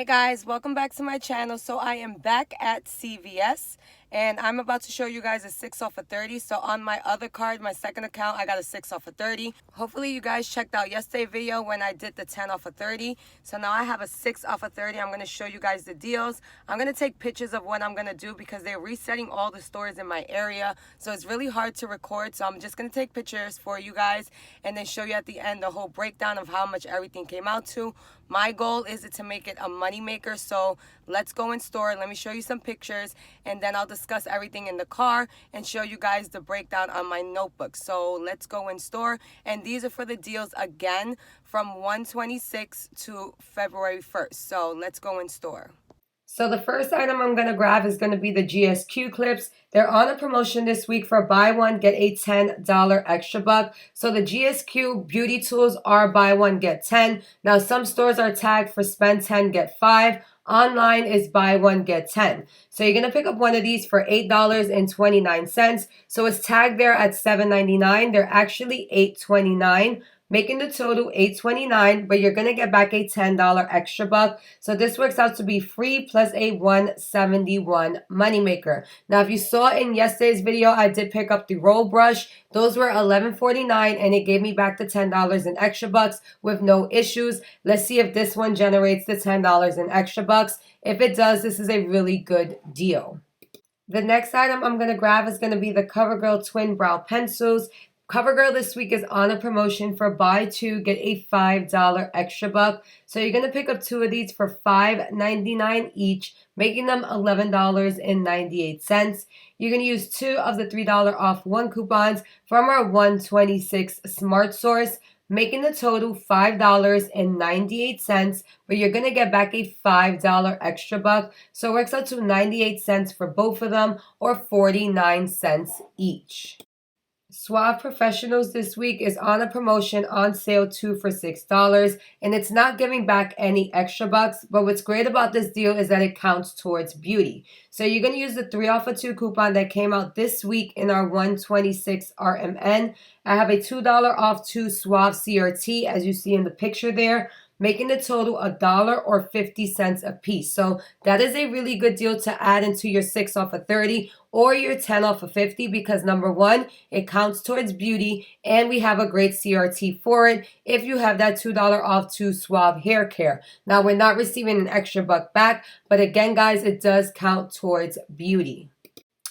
Hey guys, welcome back to my channel. So I am back at CVS and I'm about to show you guys a 6 off of 30. So on my other card, my second account, I got a 6 off of 30. Hopefully you guys checked out yesterday's video when I did the 10 off of 30. So now I have a 6 off of 30. I'm going to show you guys the deals. I'm going to take pictures of what I'm going to do because they're resetting all the stores in my area. So it's really hard to record. So I'm just going to take pictures for you guys and then show you at the end the whole breakdown of how much everything came out to. My goal is to make it a money maker, so let's go in store. Let me show you some pictures, and then I'll discuss everything in the car and show you guys the breakdown on my notebook. So let's go in store, and these are for the deals again from 1/26 to February 1st. So let's go in store. So the first item I'm going to grab is going to be the GSQ Clips. They're on a promotion this week for buy one, get a $10 extra buck. So the GSQ beauty tools are buy one, get 10. Now some stores are tagged for spend 10, get 5. Online is buy one, get 10. So you're going to pick up one of these for $8.29. So it's tagged there at $7.99. They're actually $8.29. Making the total $8.29, but you're going to get back a $10 extra buck. So this works out to be free plus a $171 moneymaker. Now, if you saw in yesterday's video, I did pick up the roll brush. Those were $11.49, and it gave me back the $10 in extra bucks with no issues. Let's see if this one generates the $10 in extra bucks. If it does, this is a really good deal. The next item I'm going to grab is going to be the CoverGirl Twin Brow Pencils. CoverGirl this week is on a promotion for buy two, get a $5 extra buck. So you're going to pick up two of these for $5.99 each, making them $11.98. You're going to use two of the $3 off one coupons from our 126 Smart Source, making the total $5.98, but you're going to get back a $5 extra buck. So it works out to 98 cents for both of them, or 49 cents each. Suave Professionals this week is on a promotion on sale 2 for $6, and it's not giving back any extra bucks, but what's great about this deal is that it counts towards beauty. So you're going to use the 3 off of 2 coupon that came out this week in our 126 RMN. I have a $2 off 2 Suave CRT, as you see in the picture there, making the total $1 or 50 cents a piece. So that is a really good deal to add into your 6 off of 30 or your 10 off of 50 because number one, it counts towards beauty and we have a great CRT for it if you have that $2 off 2 Suave hair care. Now we're not receiving an extra buck back, but again guys, it does count towards beauty.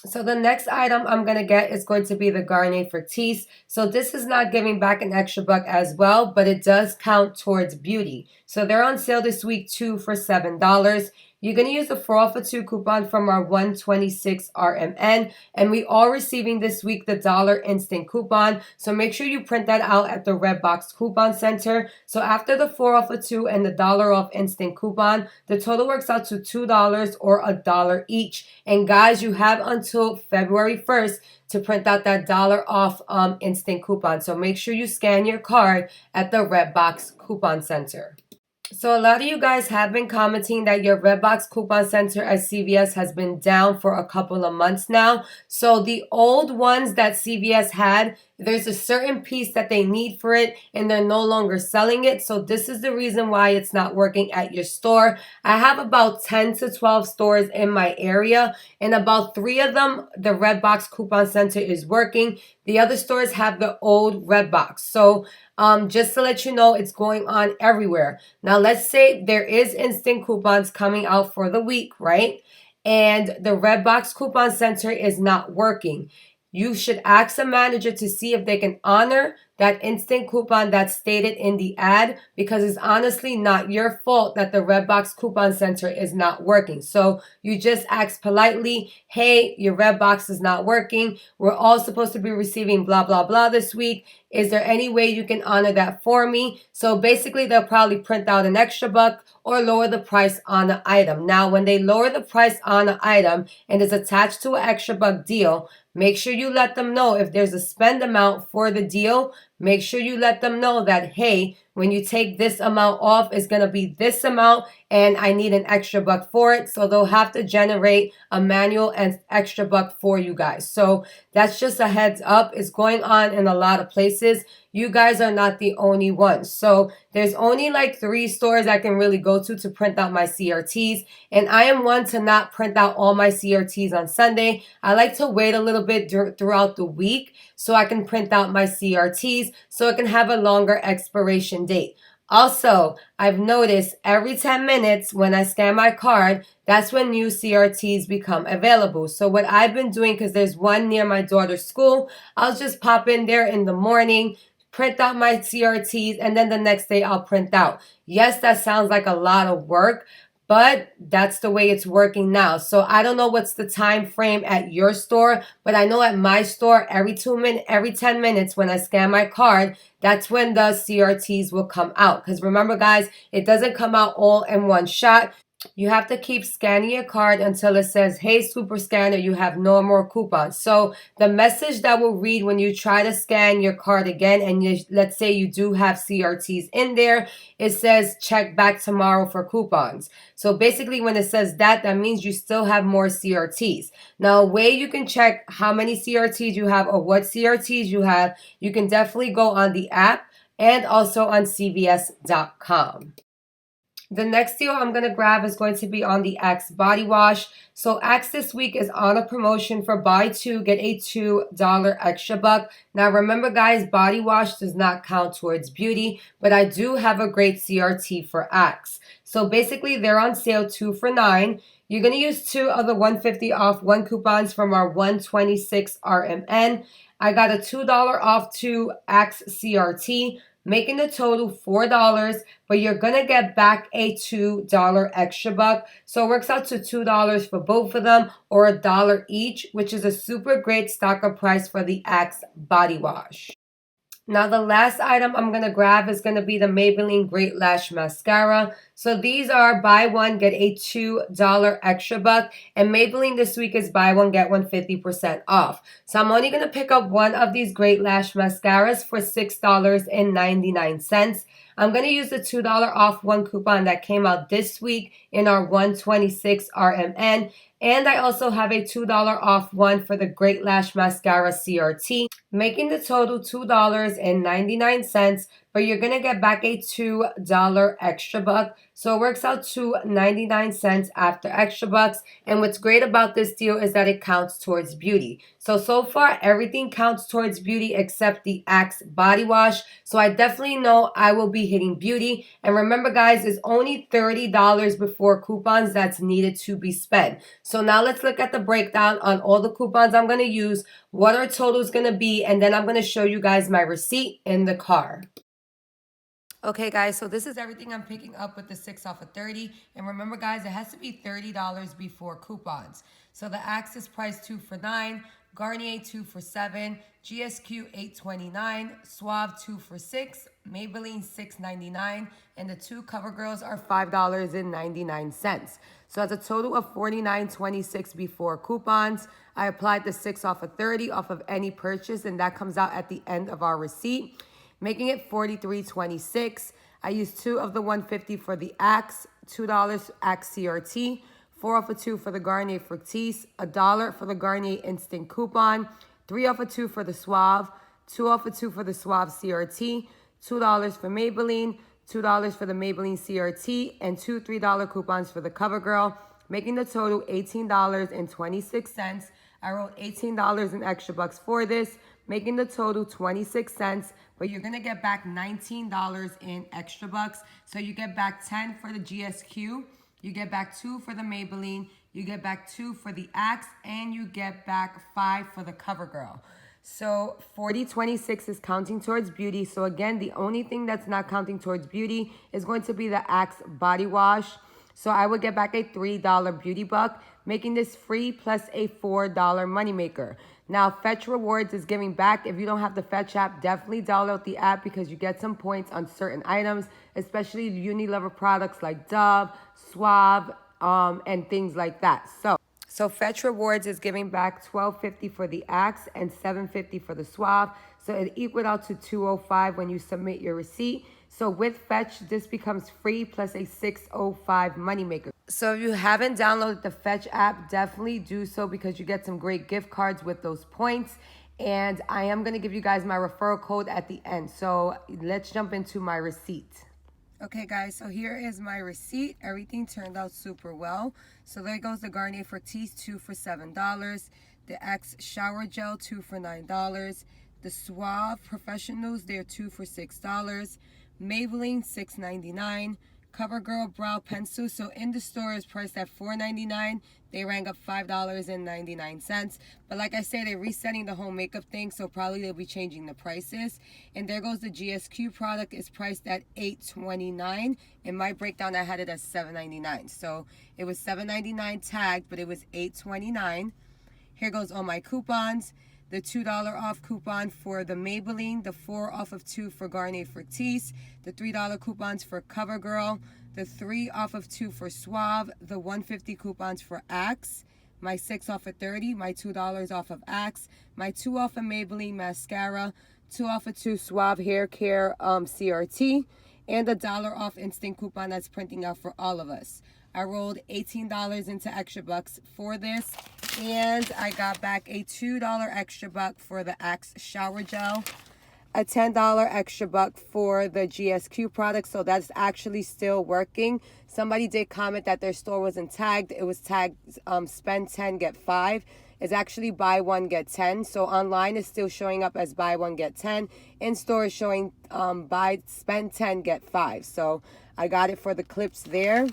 So the next item I'm going to get is going to be the Garnet Forties. So this is not giving back an extra buck as well, but it does count towards beauty. So they're on sale this week 2 for $7. You're going to use the 4 off of 2 coupon from our 126 RMN, and we are receiving this week the $1 instant coupon. So make sure you print that out at the Redbox Coupon Center. So after the 4 off of 2 and the $1 off instant coupon, the total works out to $2 or $1 each. And guys, you have until February 1st to print out that $1 off instant coupon. So make sure you scan your card at the Redbox Coupon Center. So a lot of you guys have been commenting that your Redbox Coupon Center at CVS has been down for a couple of months now. So the old ones that CVS had, there's a certain piece that they need for it and they're no longer selling it. So this is the reason why it's not working at your store. I have about 10 to 12 stores in my area, and about 3 of them, the Redbox Coupon Center is working. The other stores have the old Redbox. So just to let you know, it's going on everywhere. Now, let's say there is instant coupons coming out for the week, right? And the Redbox Coupon Center is not working. You should ask a manager to see if they can honor that instant coupon that's stated in the ad, because it's honestly not your fault that the Redbox Coupon Center is not working. So you just ask politely, hey, your Redbox is not working. We're all supposed to be receiving blah, blah, blah this week. Is there any way you can honor that for me? So basically, they'll probably print out an extra buck or lower the price on the item. Now, when they lower the price on the item and is attached to an extra buck deal, make sure you let them know if there's a spend amount for the deal. Make sure you let them know that, hey, When you take this amount off, it's going to be this amount, and I need an extra buck for it. So they'll have to generate a manual and extra buck for you guys. So that's just a heads up. It's going on in a lot of places. You guys are not the only ones. So there's only like 3 stores I can really go to print out my CRTs. And I am one to not print out all my CRTs on Sunday. I like to wait a little bit throughout the week so I can print out my CRTs so it can have a longer expiration date. Also, I've noticed every 10 minutes when I scan my card, that's when new CRTs become available. So what I've been doing, because there's one near my daughter's school, I'll just pop in there in the morning, print out my CRTs, and then the next day I'll print out. Yes, that sounds like a lot of work, but that's the way it's working now. So I don't know what's the time frame at your store, but I know at my store, every 10 minutes when I scan my card, that's when the CRTs will come out. Because remember, guys, it doesn't come out all in one shot. You have to keep scanning your card until it says, hey, super scanner, you have no more coupons. So the message that will read when you try to scan your card again, and let's say you do have CRTs in there, it says check back tomorrow for coupons. So basically when it says that, that means you still have more CRTs. Now, a way you can check how many CRTs you have or what CRTs you have, you can definitely go on the app and also on cvs.com. The next deal I'm going to grab is going to be on the Axe body wash. So Axe this week is on a promotion for buy 2, get a $2 extra buck. Now remember, guys, body wash does not count towards beauty, but I do have a great CRT for Axe. So basically they're on sale 2 for $9. You're going to use 2 of the 150 off 1 coupons from our 126 RMN. I got a $2 off 2 Axe CRT, making the total $4, but you're going to get back a $2 extra buck. So it works out to $2 for both of them, or $1 each, which is a super great stock up price for the Axe body wash. Now, the last item I'm going to grab is going to be the Maybelline Great Lash Mascara. So these are buy one, get a $2 extra buck. And Maybelline this week is buy one, get one 50% off. So I'm only going to pick up one of these Great Lash Mascaras for $6.99. I'm going to use the $2 off 1 coupon that came out this week in our 126 RMN. And I also have a $2 off one for the Great Lash Mascara CRT, making the total $2.99, but you're going to get back a $2 extra buck. So it works out to 99 cents after extra bucks. And what's great about this deal is that it counts towards beauty. So far, everything counts towards beauty except the Axe body wash. So I definitely know I will be hitting beauty. And remember, guys, it's only $30 before coupons that's needed to be spent. So now let's look at the breakdown on all the coupons I'm going to use, what our total is going to be, and then I'm going to show you guys my receipt in the car. Okay, guys, so this is everything I'm picking up with the 6 off of 30. And remember, guys, it has to be $30 before coupons. So the Axe is priced 2 for $9, Garnier 2 for $7, GSQ $8.29, Suave 2 for $6, Maybelline $6.99, and the 2 CoverGirls are $5.99. So that's a total of $49.26 before coupons. I applied the 6 off of 30 off of any purchase, and that comes out at the end of our receipt, making it $43.26. I used 2 of the 150 for the Axe, $2 Axe CRT, 4 off of 2 for the Garnier Fructis, $1 for the Garnier Instant coupon, 3 off of 2 for the Suave, 2 off of 2 for the Suave CRT, $2 for Maybelline, $2 for the Maybelline CRT, and 2 $3 coupons for the CoverGirl, making the total $18.26. I wrote $18 in extra bucks for this, making the total 26 cents, but you're going to get back $19 in extra bucks. So you get back 10 for the GSQ, you get back 2 for the Maybelline, you get back 2 for the Axe, and you get back 5 for the CoverGirl. So $40.26 is counting towards beauty. So again, the only thing that's not counting towards beauty is going to be the Axe body wash. So I would get back a $3 beauty buck, making this free plus a $4 moneymaker. Now, Fetch Rewards is giving back. If you don't have the Fetch app, definitely download the app because you get some points on certain items, especially Unilever products like Dove, Suave, and things like that. So Fetch Rewards is giving back $12.50 for the Axe and $7.50 for the Suave. So it equaled out to $205 when you submit your receipt. So with Fetch, this becomes free plus a 605 moneymaker. So if you haven't downloaded the Fetch app, definitely do so because you get some great gift cards with those points. And I am going to give you guys my referral code at the end. So let's jump into my receipt. Okay guys, so here is my receipt. Everything turned out super well. So there goes the Garnet Forties, 2 for $7. The X Shower Gel, 2 for $9. The Suave Professionals, they're 2 for $6. Maybelline, $6.99. CoverGirl Brow Pencil, so in the store is priced at $4.99. They rang up $5.99. But like I said, they're resetting the whole makeup thing, so probably they'll be changing the prices. And there goes the GSQ product. Is priced at $8.29. In my breakdown, I had it at $7.99. So it was $7.99 tagged, but it was $8.29. Here goes all my coupons. The $2 off coupon for the Maybelline, the 4 off of 2 for Garnet Fortis, the $3 coupons for CoverGirl, the 3 off of 2 for Suave, the $1.50 coupons for Axe, my 6 off of 30, my $2 off of Axe, my 2 off of Maybelline mascara, 2 off of 2 Suave hair care CRT, and the $1 off instant coupon that's printing out for all of us. I rolled $18 into extra bucks for this, and I got back a $2 extra buck for the Axe shower gel, a $10 extra buck for the GSQ product, so that's actually still working. Somebody did comment that their store wasn't tagged. It was tagged spend 10 get 5. It's actually buy 1 get 10. So online is still showing up as buy 1 get 10. In store is showing spend 10 get 5. So I got it for the clips there.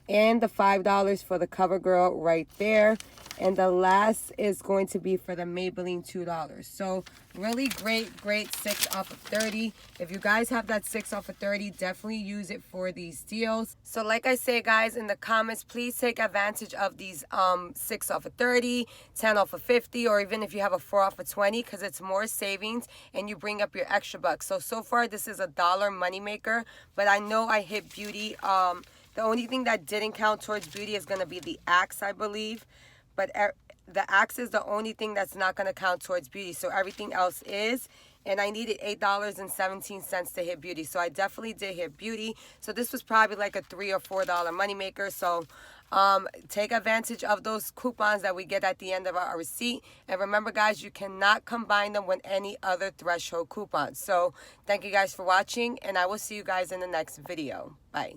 And the $5 for the CoverGirl right there. And the last is going to be for the Maybelline $2. So really great 6 off of 30. If you guys have that 6 off of 30, definitely use it for these deals. So like I say, guys, in the comments, please take advantage of these 6 off of 30, 10 off of 50, or even if you have a 4 off of 20, because it's more savings and you bring up your extra bucks. So far this is a $1 moneymaker, but I know I hit beauty. The only thing that didn't count towards beauty is going to be the Axe, I believe. But the Axe is the only thing that's not going to count towards beauty. So everything else is. And I needed $8.17 to hit beauty. So I definitely did hit beauty. So this was probably like a $3 or $4 moneymaker. So take advantage of those coupons that we get at the end of our receipt. And remember, guys, you cannot combine them with any other threshold coupons. So thank you guys for watching. And I will see you guys in the next video. Bye.